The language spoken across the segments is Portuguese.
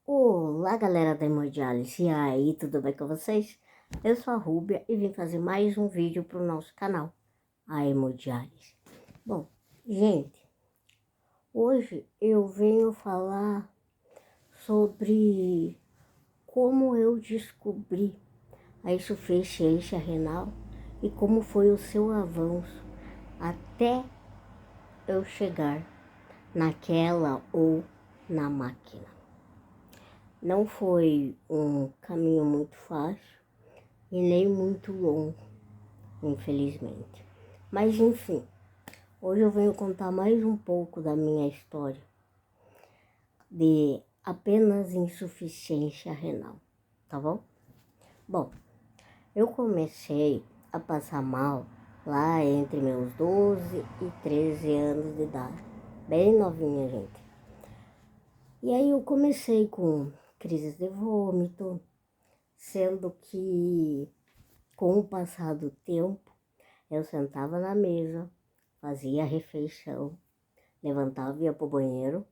Olá, galera da Hemodiálise, e aí, tudo bem com vocês? Eu sou a Rúbia e vim fazer mais um vídeo para o nosso canal, a Hemodiálise. Bom, gente, hoje eu venho falar sobre como eu descobri a insuficiência renal e como foi o seu avanço até eu chegar naquela ou na máquina. Não foi um caminho muito fácil e nem muito longo, infelizmente. Mas enfim, hoje eu venho contar mais um pouco da minha história de apenas insuficiência renal, tá bom? Bom, eu comecei a passar mal lá entre meus 12 e 13 anos de idade, bem novinha, gente. E aí eu comecei com crises de vômito, sendo que com o passar do tempo, eu sentava na mesa, fazia a refeição, levantava e ia pro banheiro,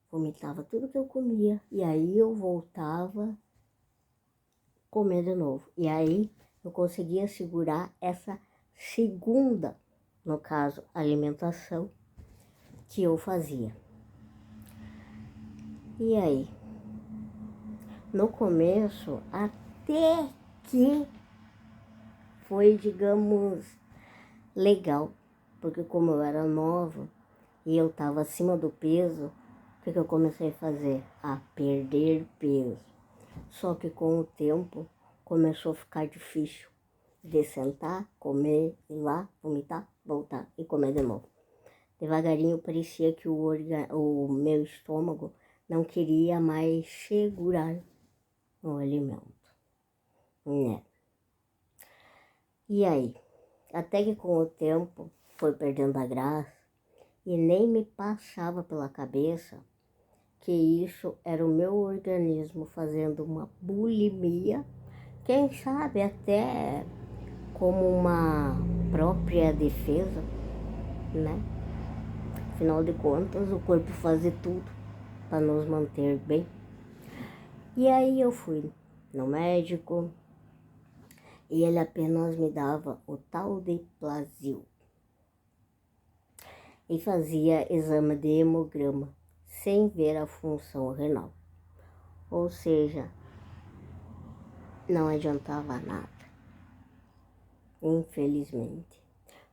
vomitava tudo que eu comia, e aí eu voltava a comer de novo. E aí eu conseguia segurar essa segunda, no caso, alimentação que eu fazia. E aí, no começo, até que foi, digamos, legal, porque como eu era nova e eu estava acima do peso, o que eu comecei a fazer? A perder peso. Só que com o tempo começou a ficar difícil de sentar, comer, ir lá, vomitar, voltar e comer de novo. Devagarinho parecia que o meu estômago não queria mais segurar o alimento, né? E aí, até que com o tempo foi perdendo a graça e nem me passava pela cabeça que isso era o meu organismo fazendo uma bulimia, quem sabe até como uma própria defesa, né? Afinal de contas, o corpo faz de tudo para nos manter bem. E aí eu fui no médico e ele apenas me dava o tal de Plasil e fazia exame de hemograma sem ver a função renal. Ou seja, não adiantava nada, infelizmente.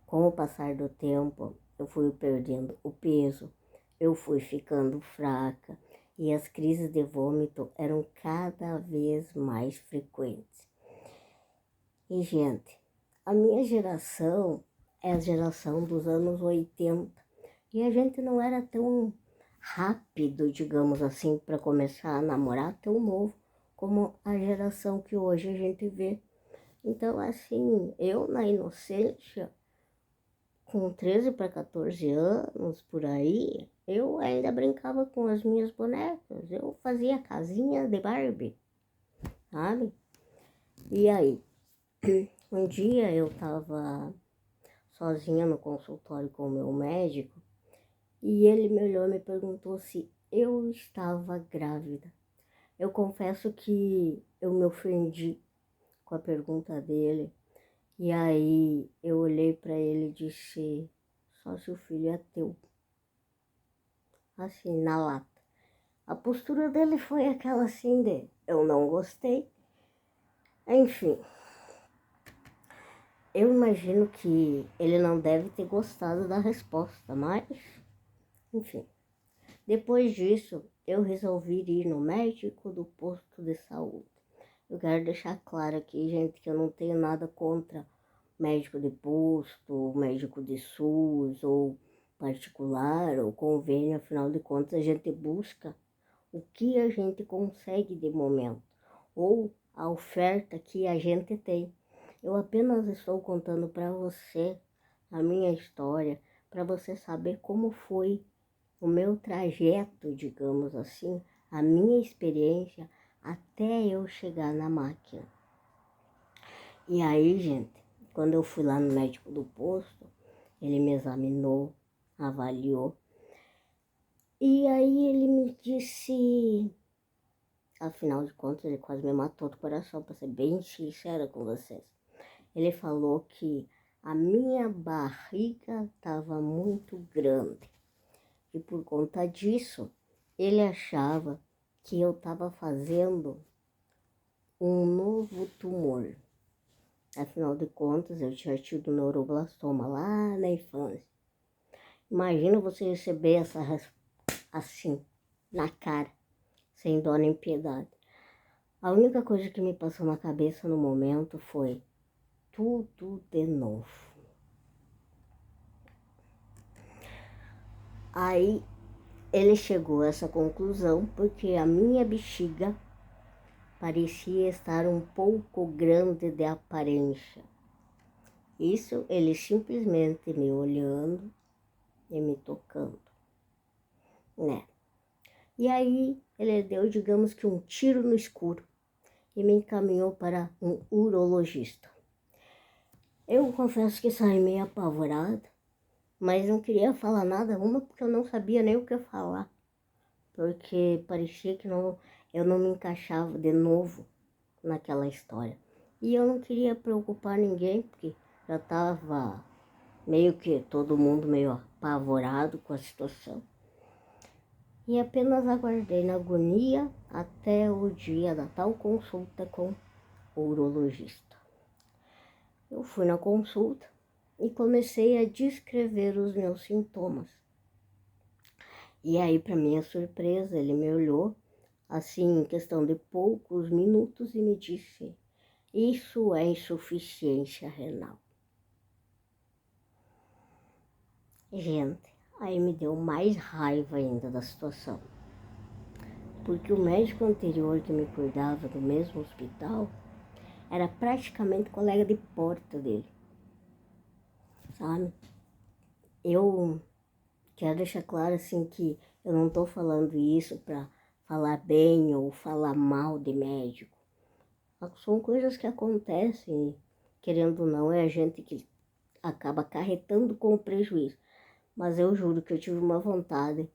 Com o passar do tempo, eu fui perdendo o peso, eu fui ficando fraca e as crises de vômito eram cada vez mais frequentes. E, gente, a minha geração é a geração dos anos 80 e a gente não era tão rápido, digamos assim, para começar a namorar tão novo como a geração que hoje a gente vê. Então, assim, eu na inocência, com 13 para 14 anos, por aí, eu ainda brincava com as minhas bonecas. Eu fazia casinha de Barbie, sabe? E aí, um dia eu tava sozinha no consultório com o meu médico e ele me olhou e me perguntou se eu estava grávida. Eu confesso que eu me ofendi com a pergunta dele. E aí eu olhei para ele e disse, só se o filho é teu. Assim, na lata. A postura dele foi aquela assim de, eu não gostei. Enfim, eu imagino que ele não deve ter gostado da resposta, mas, enfim. Depois disso, eu resolvi ir no médico do posto de saúde. Eu quero deixar claro aqui, gente, que eu não tenho nada contra médico de posto, médico de SUS, ou particular, ou convênio. Afinal de contas, a gente busca o que a gente consegue de momento, ou a oferta que a gente tem. Eu apenas estou contando para você a minha história, para você saber como foi o meu trajeto, digamos assim, a minha experiência até eu chegar na máquina. E aí, gente, quando eu fui lá no médico do posto, ele me examinou, avaliou E aí ele me disse, afinal de contas, ele quase me matou do coração, para ser bem sincera com vocês. Ele falou que a minha barriga estava muito grande e por conta disso ele achava que eu estava fazendo um novo tumor. Afinal de contas, eu tinha tido neuroblastoma lá na infância. Imagina você receber essa assim, na cara, sem dó nem piedade. A única coisa que me passou na cabeça no momento foi tudo de novo. Aí ele chegou a essa conclusão porque a minha bexiga parecia estar um pouco grande de aparência. Isso ele simplesmente me olhando e me tocando, né? E aí ele deu, digamos que um tiro no escuro e me encaminhou para um urologista. Eu confesso que saí meio apavorada, mas não queria falar nada, porque eu não sabia nem o que falar, porque parecia que eu não me encaixava de novo naquela história. E eu não queria preocupar ninguém, porque já estava meio que todo mundo meio apavorado com a situação. E apenas aguardei na agonia até o dia da tal consulta com o urologista. Eu fui na consulta e comecei a descrever os meus sintomas. E aí, para minha surpresa, ele me olhou, assim, em questão de poucos minutos, e me disse: isso é insuficiência renal. Gente, aí me deu mais raiva ainda da situação. Porque o médico anterior que me cuidava do mesmo hospital era praticamente colega de porta dele, sabe? Eu quero deixar claro assim que eu não tô falando isso para falar bem ou falar mal de médico. São coisas que acontecem, querendo ou não, é a gente que acaba acarretando com o prejuízo. Mas eu juro que eu tive uma vontade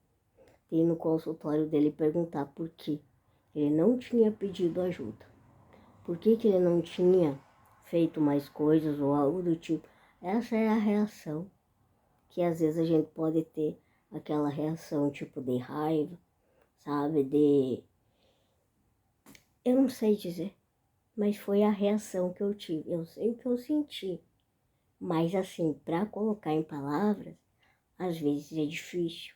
de ir no consultório dele e perguntar por que ele não tinha pedido ajuda. Por que ele não tinha feito mais coisas ou algo do tipo. Essa é a reação que às vezes a gente pode ter, aquela reação tipo de raiva, sabe? Eu não sei dizer, mas foi a reação que eu tive. Eu sei o que eu senti, mas assim, para colocar em palavras, às vezes é difícil.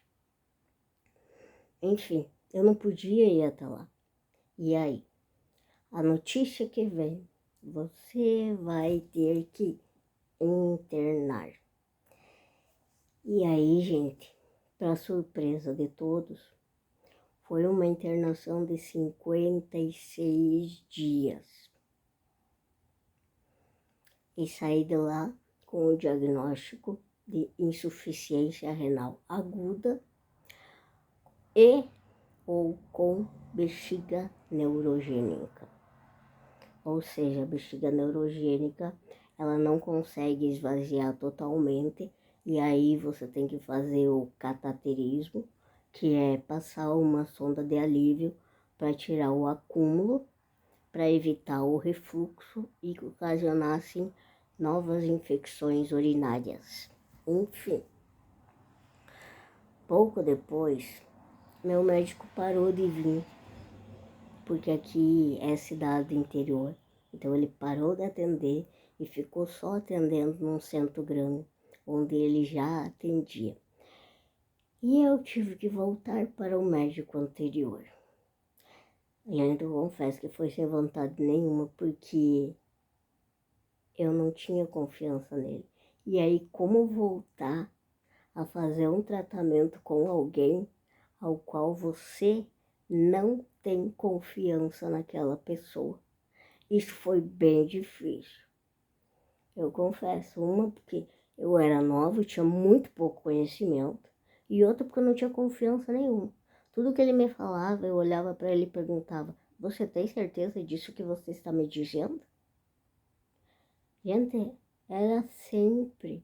Enfim, eu não podia ir até lá. E aí, a notícia que vem, você vai ter que internar. E aí, gente, para surpresa de todos, foi uma internação de 56 dias. E saí de lá com o diagnóstico de insuficiência renal aguda e ou com bexiga neurogênica. Ou seja, a bexiga neurogênica, ela não consegue esvaziar totalmente e aí você tem que fazer o cateterismo, que é passar uma sonda de alívio para tirar o acúmulo, para evitar o refluxo e ocasionar assim novas infecções urinárias. Enfim, pouco depois, meu médico parou de vir, porque aqui é cidade interior. Então ele parou de atender e ficou só atendendo num centro grande, onde ele já atendia. E eu tive que voltar para o médico anterior. E ainda confesso que foi sem vontade nenhuma, porque eu não tinha confiança nele. E aí, como voltar a fazer um tratamento com alguém ao qual você não tem confiança naquela pessoa? Isso foi bem difícil. Eu confesso, uma porque eu era nova, eu tinha muito pouco conhecimento, e outra porque eu não tinha confiança nenhuma. Tudo que ele me falava, eu olhava para ele e perguntava: você tem certeza disso que você está me dizendo? Gente, era sempre,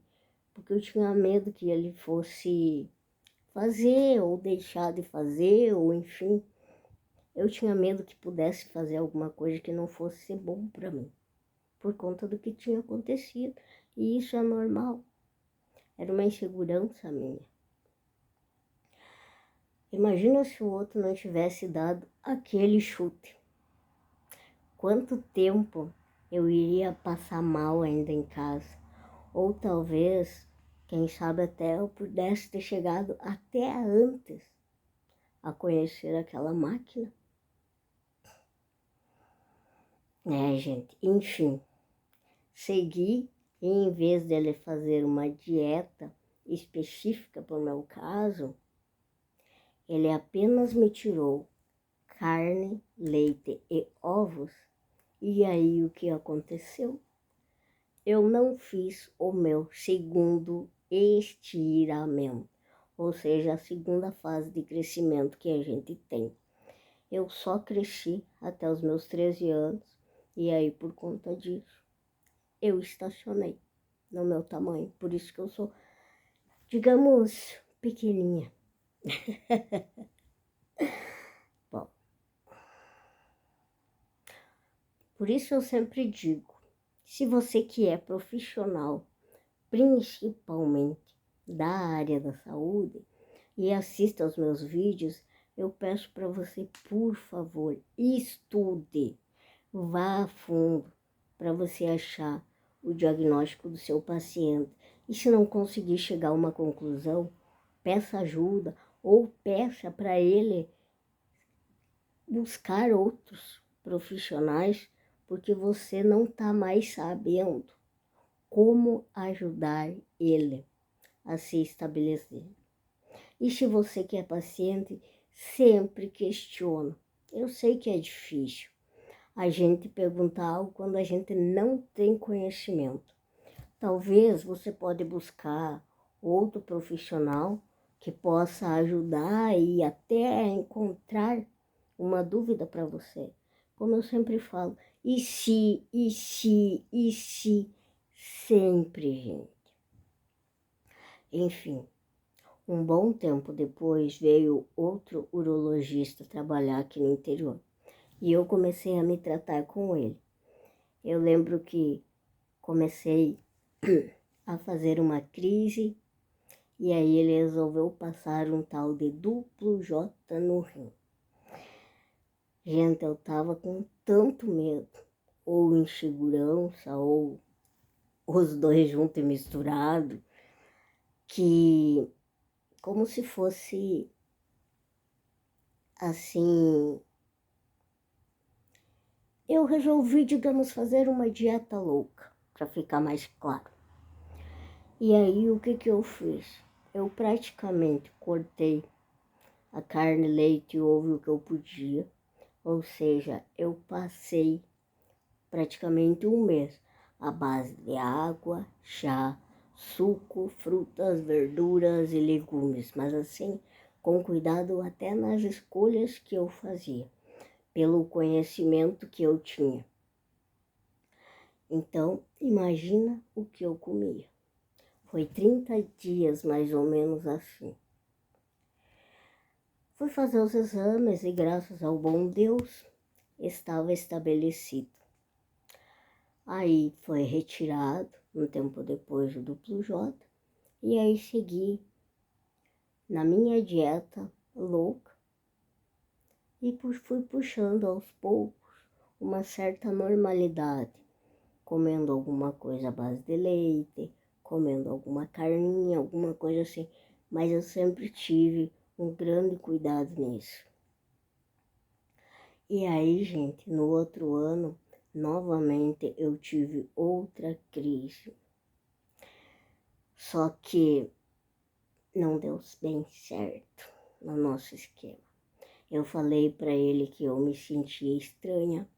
porque eu tinha medo que ele fosse fazer, ou deixar de fazer, ou enfim. Eu tinha medo que pudesse fazer alguma coisa que não fosse ser bom para mim, por conta do que tinha acontecido. E isso é normal. Era uma insegurança minha. Imagina se o outro não tivesse dado aquele chute. Quanto tempo eu iria passar mal ainda em casa? Ou talvez, quem sabe até eu pudesse ter chegado até antes a conhecer aquela máquina. Gente, enfim, segui e em vez dele fazer uma dieta específica para o meu caso, ele apenas me tirou carne, leite e ovos. E aí o que aconteceu? Eu não fiz o meu segundo estiramento, ou seja, a segunda fase de crescimento que a gente tem. Eu só cresci até os meus 13 anos e aí por conta disso eu estacionei no meu tamanho. Por isso que eu sou, digamos, pequenininha. Bom, por isso eu sempre digo, se você que é profissional, principalmente da área da saúde, e assista aos meus vídeos, eu peço para você, por favor, estude, vá a fundo para você achar o diagnóstico do seu paciente. E se não conseguir chegar a uma conclusão, peça ajuda ou peça para ele buscar outros profissionais, porque você não está mais sabendo como ajudar ele a se estabelecer. E se você que é paciente, sempre questiona. Eu sei que é difícil a gente perguntar algo quando a gente não tem conhecimento. Talvez você pode buscar outro profissional que possa ajudar e até encontrar uma dúvida para você. Como eu sempre falo, e se, sempre, gente. Enfim, um bom tempo depois veio outro urologista trabalhar aqui no interior e eu comecei a me tratar com ele. Eu lembro que comecei a fazer uma crise e aí ele resolveu passar um tal de duplo J no rim. Gente, eu tava com tanto medo, ou insegurança, ou os dois juntos e misturados, que como se fosse assim, eu resolvi, digamos, fazer uma dieta louca, para ficar mais claro. E aí o que eu fiz? Eu praticamente cortei a carne, leite e ovo que eu podia, ou seja, eu passei praticamente um mês à base de água, chá, suco, frutas, verduras e legumes, mas assim, com cuidado até nas escolhas que eu fazia, pelo conhecimento que eu tinha. Então, imagina o que eu comia. Foi 30 dias mais ou menos assim. Fui fazer os exames e graças ao bom Deus estava estabelecido. Aí foi retirado um tempo depois do duplo J e aí segui na minha dieta louca e fui puxando aos poucos uma certa normalidade, comendo alguma coisa à base de leite, comendo alguma carninha, alguma coisa assim, mas eu sempre tive um grande cuidado nisso. E aí, gente, no outro ano, novamente eu tive outra crise. Só que não deu bem certo no nosso esquema. Eu falei para ele que eu me sentia estranha,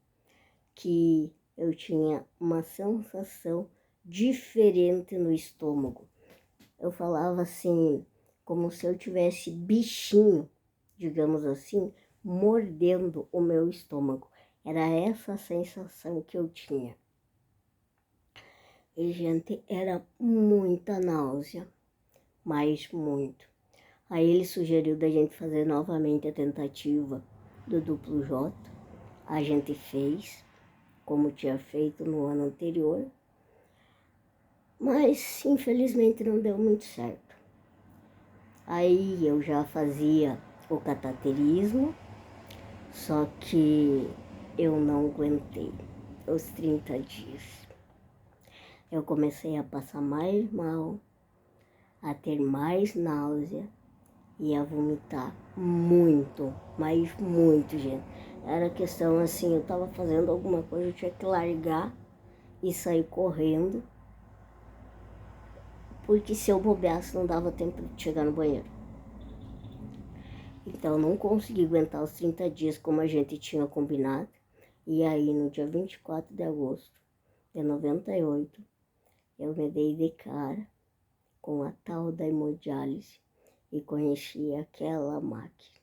que eu tinha uma sensação diferente no estômago. Eu falava assim, como se eu tivesse bichinho, digamos assim, mordendo o meu estômago. Era essa a sensação que eu tinha. E, gente, era muita náusea, mas muito. Aí ele sugeriu da gente fazer novamente a tentativa do duplo J. A gente fez, como tinha feito no ano anterior, mas infelizmente não deu muito certo. Aí eu já fazia o cataterismo, só que eu não aguentei os 30 dias. Eu comecei a passar mais mal, a ter mais náusea e a vomitar muito, mas muito, gente. Era questão assim, eu tava fazendo alguma coisa, eu tinha que largar e sair correndo, porque se eu bobeasse não dava tempo de chegar no banheiro. Então eu não consegui aguentar os 30 dias como a gente tinha combinado. E aí no dia 24 de agosto de 98, eu me dei de cara com a tal da hemodiálise e conheci aquela máquina.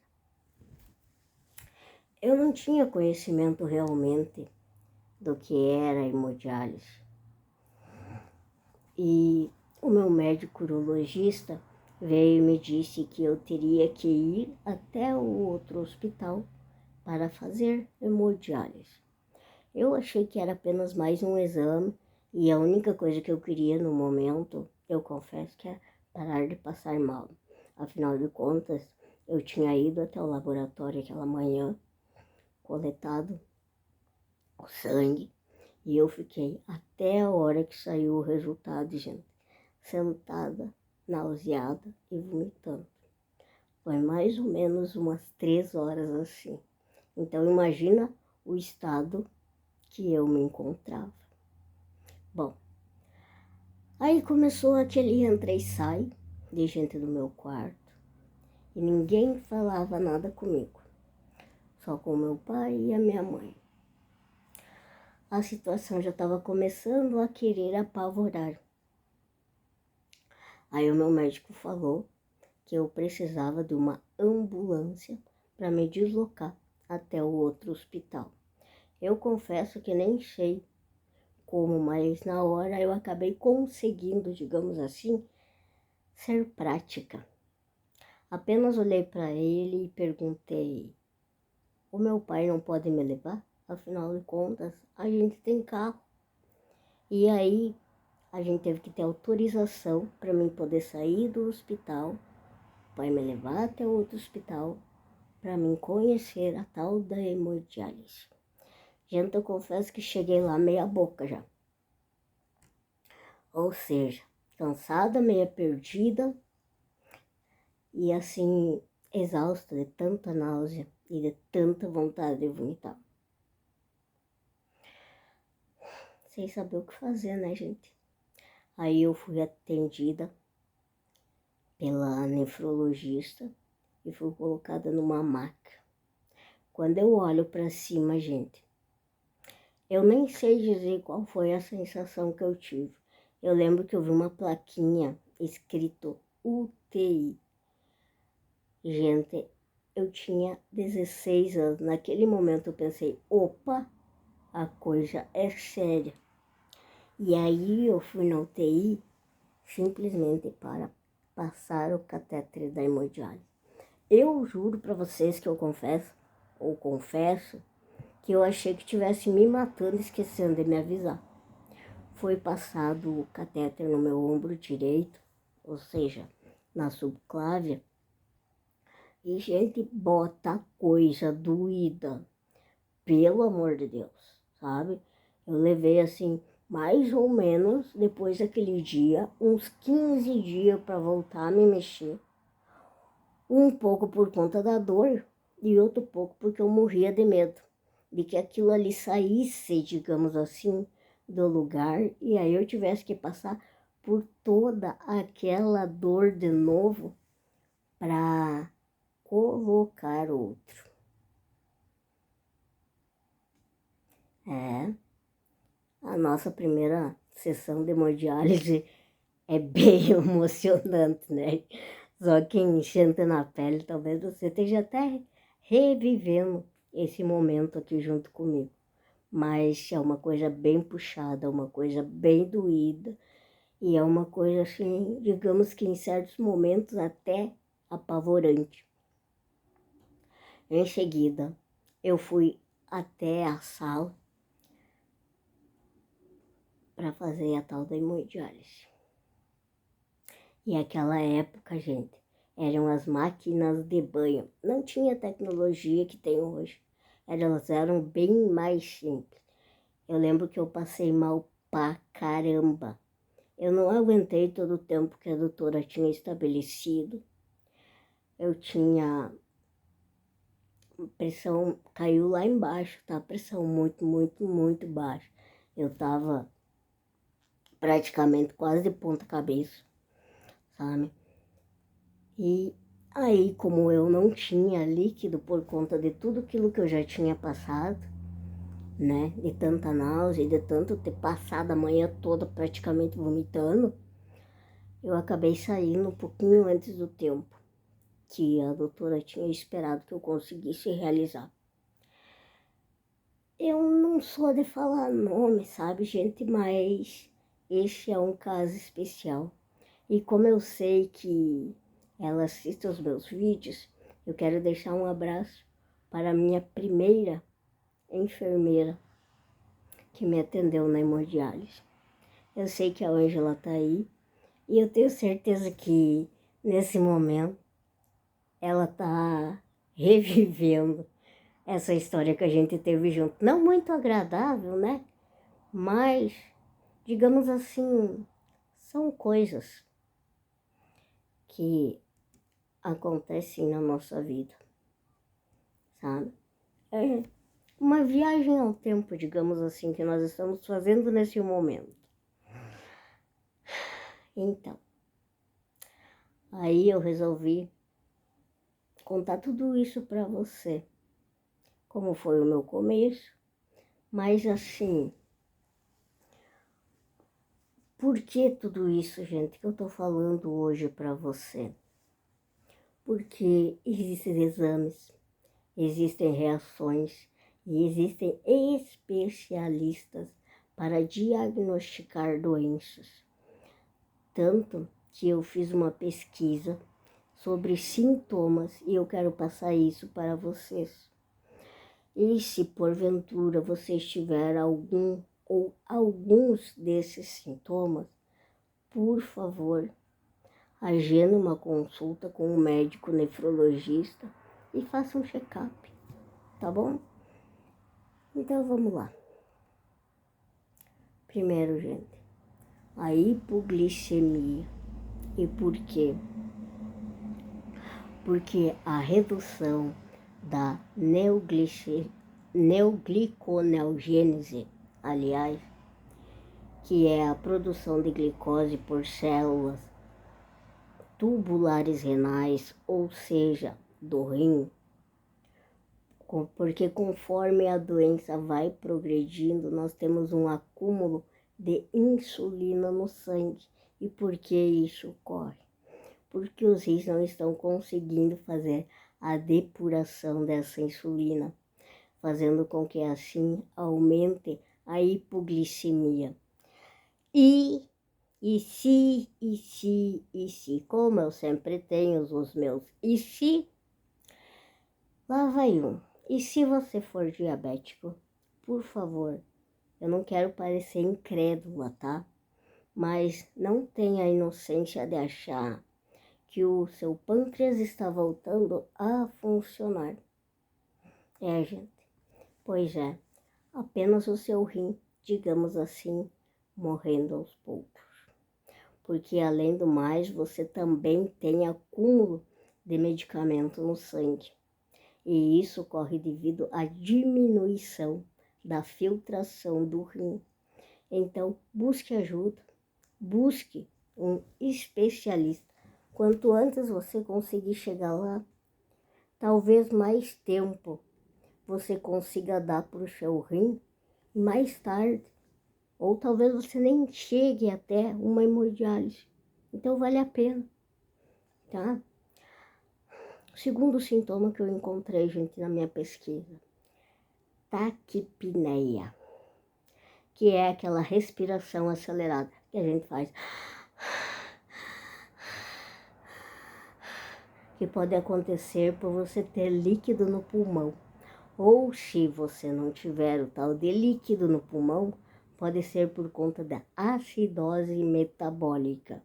Eu não tinha conhecimento realmente do que era a hemodiálise. E o meu médico urologista veio e me disse que eu teria que ir até o outro hospital para fazer hemodiálise. Eu achei que era apenas mais um exame e a única coisa que eu queria no momento, eu confesso, que é parar de passar mal. Afinal de contas, eu tinha ido até o laboratório aquela manhã, coletado o sangue, e eu fiquei até a hora que saiu o resultado, gente, sentada, nauseada e vomitando. Foi mais ou menos umas 3 horas assim. Então imagina o estado que eu me encontrava. Bom, aí começou aquele entra e sai de gente do meu quarto e ninguém falava nada comigo, só com meu pai e a minha mãe. A situação já estava começando a querer apavorar. Aí o meu médico falou que eu precisava de uma ambulância para me deslocar até o outro hospital. Eu confesso que nem sei como, mas na hora eu acabei conseguindo, digamos assim, ser prática. Apenas olhei para ele e perguntei: o meu pai não pode me levar? Afinal de contas, a gente tem carro. E aí a gente teve que ter autorização para mim poder sair do hospital, o pai me levar até outro hospital para mim conhecer a tal da hemodiálise. Gente, eu confesso que cheguei lá meia boca já. Ou seja, cansada, meia perdida e assim, exausta de tanta náusea e de tanta vontade de vomitar. Sem saber o que fazer, né, gente? Aí eu fui atendida pela nefrologista e fui colocada numa maca. Quando eu olho para cima, gente, eu nem sei dizer qual foi a sensação que eu tive. Eu lembro que eu vi uma plaquinha escrito UTI. Gente, eu tinha 16 anos. Naquele momento eu pensei, opa, a coisa é séria. E aí eu fui na UTI simplesmente para passar o catéter da hemodiálise. Eu juro para vocês que eu confesso, que eu achei que tivesse me matando e esquecendo de me avisar. Foi passado o catéter no meu ombro direito, ou seja, na subclávia, e gente, bota coisa doída, pelo amor de Deus, sabe? Eu levei assim, mais ou menos, depois daquele dia, uns 15 dias para voltar a me mexer. Um pouco por conta da dor e outro pouco porque eu morria de medo de que aquilo ali saísse, digamos assim, do lugar e aí eu tivesse que passar por toda aquela dor de novo para colocar outro. É, a nossa primeira sessão de hemodiálise é bem emocionante, né? Só quem senta na pele, talvez você esteja até revivendo esse momento aqui junto comigo. Mas é uma coisa bem puxada, uma coisa bem doída. E é uma coisa assim, digamos que em certos momentos até apavorante. Em seguida, eu fui até a sala para fazer a tal da hemodiálise. E aquela época, gente, eram as máquinas de banho. Não tinha a tecnologia que tem hoje. Elas eram bem mais simples. Eu lembro que eu passei mal pra caramba. Eu não aguentei todo o tempo que a doutora tinha estabelecido. Eu tinha pressão, caiu lá embaixo, tá? Pressão muito baixa. Eu tava praticamente quase de ponta cabeça, sabe? E aí, como eu não tinha líquido por conta de tudo aquilo que eu já tinha passado, né? De tanta náusea, de tanto ter passado a manhã toda praticamente vomitando, eu acabei saindo um pouquinho antes do tempo que a doutora tinha esperado que eu conseguisse realizar. Eu não sou de falar nome, sabe, gente, mas este é um caso especial. E como eu sei que ela assiste os meus vídeos, eu quero deixar um abraço para a minha primeira enfermeira que me atendeu na hemodiálise. Eu sei que a Ângela está aí e eu tenho certeza que nesse momento ela está revivendo essa história que a gente teve junto. Não muito agradável, né? Mas, digamos assim, são coisas que acontecem na nossa vida, sabe? É uma viagem ao tempo, digamos assim, que nós estamos fazendo nesse momento. Então, aí eu resolvi contar tudo isso para você, como foi o meu começo, mas assim, por que tudo isso, gente, que eu tô falando hoje para você? Porque existem exames, existem reações e existem especialistas para diagnosticar doenças. Tanto que eu fiz uma pesquisa sobre sintomas e eu quero passar isso para vocês. E se porventura você tiver algum ou alguns desses sintomas, por favor, agende uma consulta com um médico nefrologista e faça um check-up, tá bom? Então vamos lá. Primeiro, gente, a hipoglicemia. E por quê? Porque a redução da neogliconeogênese, aliás, que é a produção de glicose por células tubulares renais, ou seja, do rim, porque conforme a doença vai progredindo, nós temos um acúmulo de insulina no sangue. E por que isso ocorre? Porque os rins não estão conseguindo fazer a depuração dessa insulina, fazendo com que assim aumente a hipoglicemia. E se, como eu sempre tenho os meus e se, lá vai um. E se você for diabético, por favor, eu não quero parecer incrédula, tá? Mas não tenha a inocência de achar que o seu pâncreas está voltando a funcionar. É, gente, pois é, apenas o seu rim, digamos assim, morrendo aos poucos. Porque além do mais, você também tem acúmulo de medicamento no sangue. E isso ocorre devido à diminuição da filtração do rim. Então, busque ajuda, busque um especialista. Quanto antes você conseguir chegar lá, talvez mais tempo você consiga dar para o seu rim e mais tarde, ou talvez você nem chegue até uma hemodiálise. Então vale a pena, tá? O segundo sintoma que eu encontrei, gente, na minha pesquisa, taquipneia, que é aquela respiração acelerada que a gente faz. que pode acontecer por você ter líquido no pulmão. Ou se você não tiver o tal de líquido no pulmão, pode ser por conta da acidose metabólica.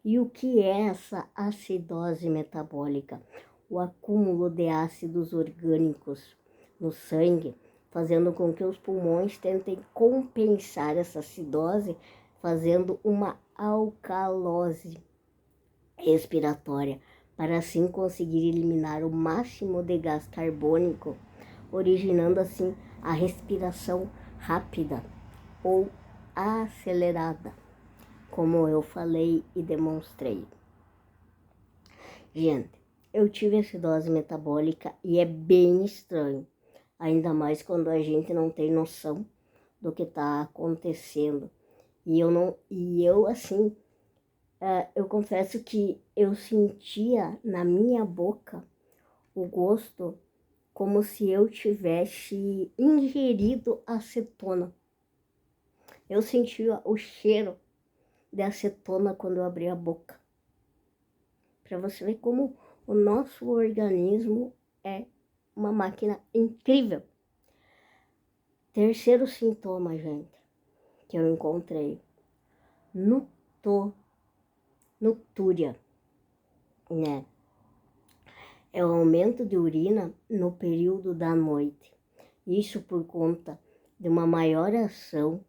E o que é essa acidose metabólica? O acúmulo de ácidos orgânicos no sangue, fazendo com que os pulmões tentem compensar essa acidose, fazendo uma alcalose respiratória, para assim conseguir eliminar o máximo de gás carbônico, originando assim a respiração rápida ou acelerada, como eu falei e demonstrei. Gente, eu tive acidose metabólica e é bem estranho, ainda mais quando a gente não tem noção do que está acontecendo. Eu confesso que eu sentia na minha boca o gosto como se eu tivesse ingerido acetona. Eu sentia o cheiro de acetona quando eu abria a boca. Para você ver como o nosso organismo é uma máquina incrível. Terceiro sintoma, gente, que eu encontrei. Noctúria, né? É o aumento de urina no período da noite. Isso por conta de uma maior ação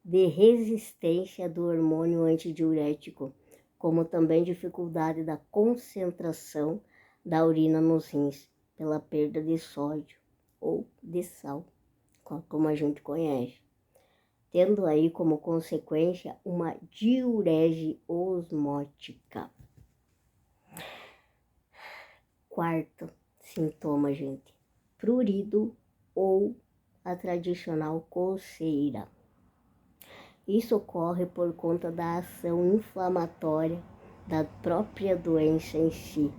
de resistência do hormônio antidiurético, como também dificuldade da concentração da urina nos rins, pela perda de sódio ou de sal, como a gente conhece, tendo aí como consequência uma diurese osmótica. Quarto sintoma, gente, prurido ou a tradicional coceira. Isso ocorre por conta da ação inflamatória da própria doença em si,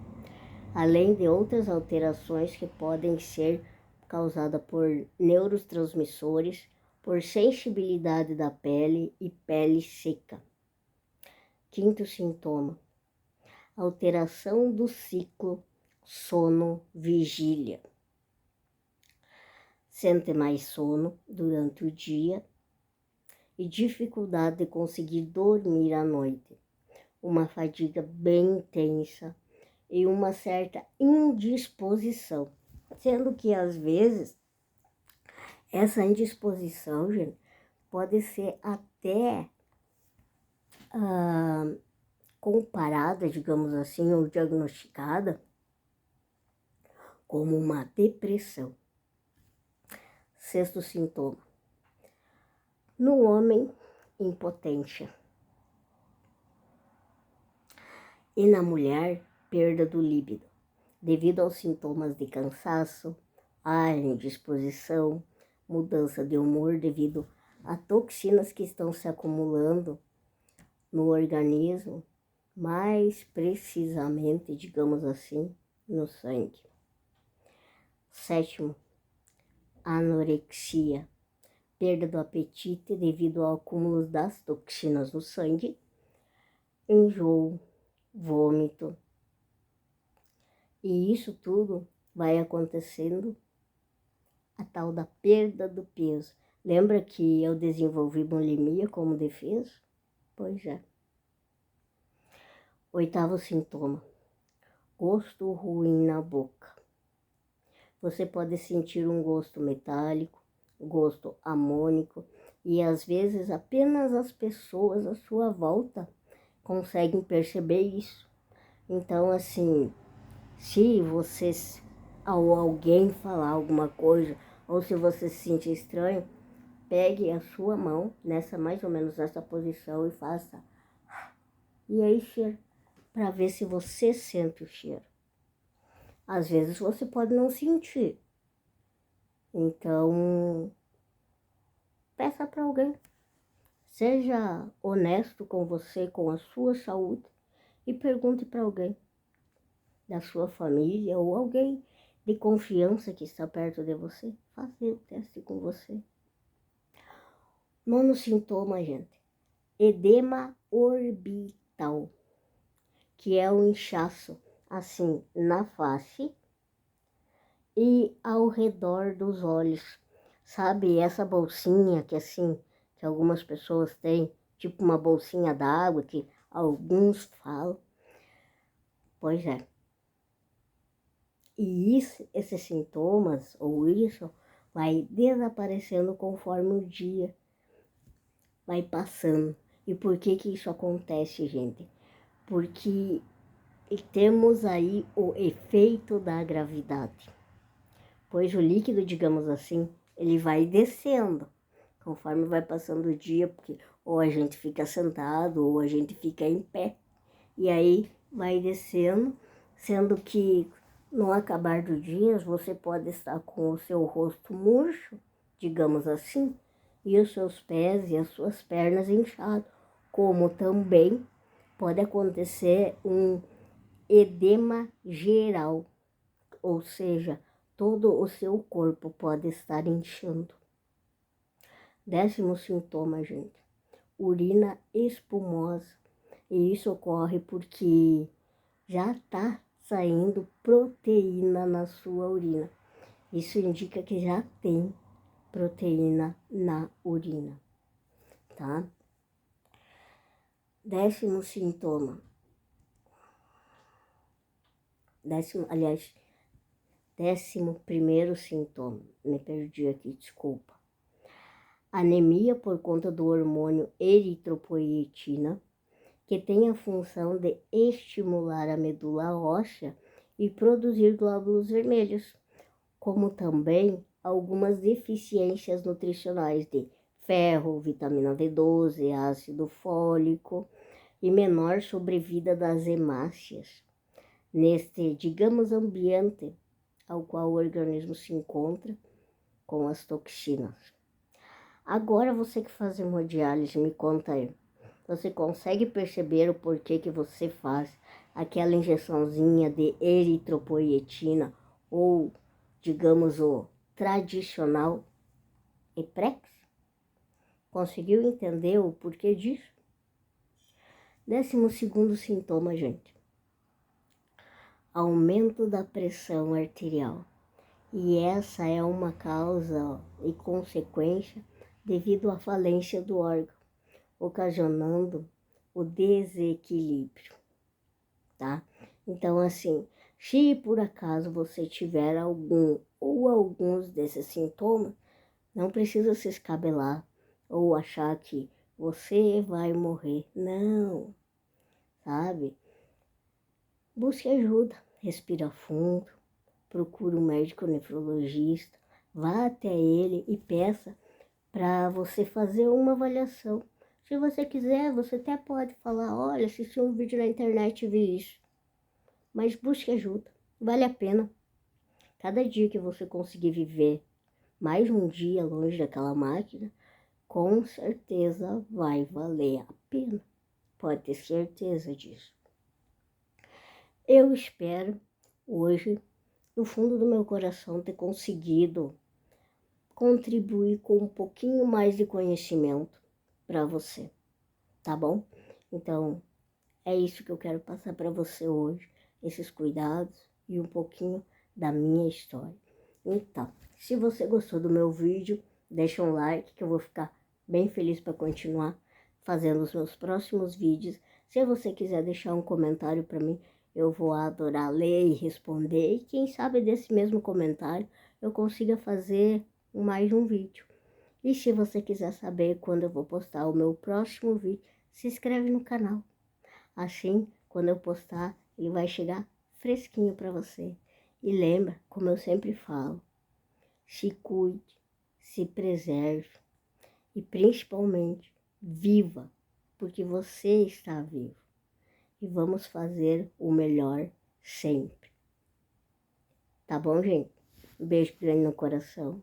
além de outras alterações que podem ser causadas por neurotransmissores, por sensibilidade da pele e pele seca. Quinto sintoma, alteração do ciclo sono-vigília. Sente mais sono durante o dia e dificuldade de conseguir dormir à noite, uma fadiga bem intensa e uma certa indisposição, sendo que às vezes essa indisposição, gente, pode ser até comparada, digamos assim, ou diagnosticada como uma depressão. Sexto sintoma, no homem, impotência. E na mulher, perda do líbido, devido aos sintomas de cansaço, indisposição, mudança de humor devido a toxinas que estão se acumulando no organismo, mais precisamente, digamos assim, no sangue. Sétimo, anorexia, perda do apetite devido ao acúmulo das toxinas no sangue, enjoo, vômito. E isso tudo vai acontecendo a tal da perda do peso. Lembra que eu desenvolvi bulimia como defesa? Pois é. Oitavo sintoma, gosto ruim na boca. Você pode sentir um gosto metálico, gosto amônico, e às vezes apenas as pessoas à sua volta conseguem perceber isso. Então, assim, se você, ao alguém falar alguma coisa, ou se você se sentir estranho, pegue a sua mão, mais ou menos nessa posição, e faça. E aí, cheira, para ver se você sente o cheiro. Às vezes você pode não sentir. Então, peça para alguém. Seja honesto com você, com a sua saúde, e pergunte para alguém da sua família ou alguém de confiança que está perto de você, fazer o teste com você. Nono sintoma, gente, edema orbital, que é o inchaço assim na face e ao redor dos olhos. Sabe essa bolsinha que assim, que algumas pessoas têm, tipo uma bolsinha d'água que alguns falam? Pois é. E esses sintomas, ou isso, vai desaparecendo conforme o dia vai passando. E por que que isso acontece, gente? Porque temos aí o efeito da gravidade. Pois o líquido, digamos assim, ele vai descendo conforme vai passando o dia, porque ou a gente fica sentado ou a gente fica em pé. E aí vai descendo, sendo que no acabar do dia você pode estar com o seu rosto murcho, digamos assim, e os seus pés e as suas pernas inchados, como também pode acontecer um edema geral, ou seja, todo o seu corpo pode estar inchando. 10º sintoma, gente, urina espumosa. E isso ocorre porque já está saindo proteína na sua urina. Isso indica que já tem proteína na urina, tá? 10º sintoma. 11º sintoma. Me perdi aqui, desculpa. Anemia por conta do hormônio eritropoietina, que tem a função de estimular a medula óssea e produzir glóbulos vermelhos, como também algumas deficiências nutricionais de ferro, vitamina B12, ácido fólico e menor sobrevida das hemácias, neste, digamos, ambiente ao qual o organismo se encontra com as toxinas. Agora você que faz hemodiálise, me conta aí. Você consegue perceber o porquê que você faz aquela injeçãozinha de eritropoietina ou, digamos, o tradicional Eprex? Conseguiu entender o porquê disso? 12º sintoma, gente. Aumento da pressão arterial. E essa é uma causa e consequência devido à falência do órgão, ocasionando o desequilíbrio, tá? Então, assim, se por acaso você tiver algum ou alguns desses sintomas, não precisa se escabelar ou achar que você vai morrer. Não, sabe? Busque ajuda, respira fundo, procure um médico nefrologista, vá até ele e peça para você fazer uma avaliação. Se você quiser, você até pode falar, olha, assisti um vídeo na internet e vi isso. Mas busque ajuda, vale a pena. Cada dia que você conseguir viver mais um dia longe daquela máquina, com certeza vai valer a pena. Pode ter certeza disso. Eu espero hoje, do fundo do meu coração, ter conseguido contribuir com um pouquinho mais de conhecimento para você, tá bom? Então, é isso que eu quero passar para você hoje, esses cuidados e um pouquinho da minha história. Então, se você gostou do meu vídeo, deixa um like que eu vou ficar bem feliz para continuar fazendo os meus próximos vídeos. Se você quiser deixar um comentário para mim, eu vou adorar ler e responder. E quem sabe desse mesmo comentário eu consiga fazer mais um vídeo. E se você quiser saber quando eu vou postar o meu próximo vídeo, se inscreve no canal. Assim, quando eu postar, ele vai chegar fresquinho para você. E lembra, como eu sempre falo, se cuide, se preserve e principalmente viva, porque você está vivo. E vamos fazer o melhor sempre. Tá bom, gente? Um beijo grande no coração.